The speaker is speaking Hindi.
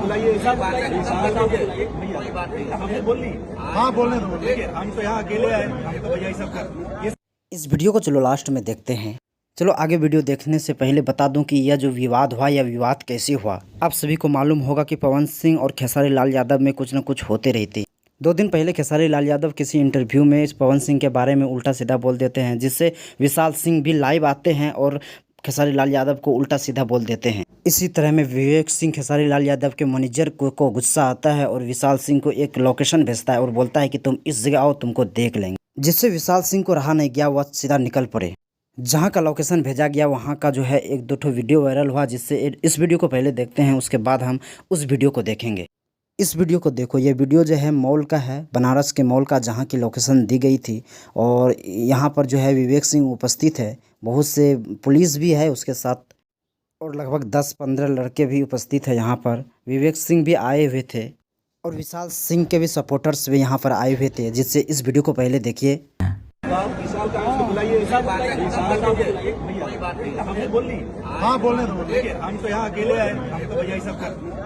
बुलाइए सब कोई बात नहीं, हमने बोल ली। हाँ बोलने दो। देखिए हम तो यहाँ अकेले आए, हम तो भैया ये सब कर इस वीडियो को चलो लास्ट में देखते हैं। चलो आगे वीडियो देखने से पहले बता दूं कि यह जो विवाद हुआ, यह विवाद कैसे हुआ। आप सभी को मालूम होगा कि पवन सिंह और खेसारी लाल यादव में कुछ न कुछ होते रहते। 2 दिन पहले खेसारी लाल यादव किसी इंटरव्यू में इस पवन सिंह के बारे में उल्टा सीधा बोल देते हैं, जिससे विशाल सिंह भी लाइव आते हैं और खेसारी लाल यादव को उल्टा सीधा बोल देते हैं। इसी तरह में विवेक सिंह खेसारी लाल यादव के मैनेजर को गुस्सा आता है और विशाल सिंह को एक लोकेशन भेजता है और बोलता है कि तुम इस जगह आओ, तुमको देख लेंगे। जिससे विशाल सिंह को रहा नहीं गया, वह सीधा निकल पड़े। जहाँ का लोकेशन भेजा गया वहाँ का जो है 1-2 ठो वीडियो वायरल हुआ, जिससे इस वीडियो को पहले देखते हैं, उसके बाद हम उस वीडियो को देखेंगे। इस वीडियो को देखो, ये वीडियो जो है मॉल का है, बनारस के मॉल का, जहाँ की लोकेशन दी गई थी। और यहाँ पर जो है विवेक सिंह उपस्थित है, बहुत से पुलिस भी है उसके साथ, और लगभग 10-15 लड़के भी उपस्थित है यहाँ पर। विवेक सिंह भी आए हुए थे और विशाल सिंह के भी सपोर्टर्स भी यहाँ पर आए हुए थे, जिससे इस वीडियो को पहले देखिए। विशाल का उसको बुलाइए सब कोई बात नहीं, हमने बोल ली। हाँ बोलने दो। देखिए हम तो यहाँ अकेले आए, हम तो भैया ये सब कर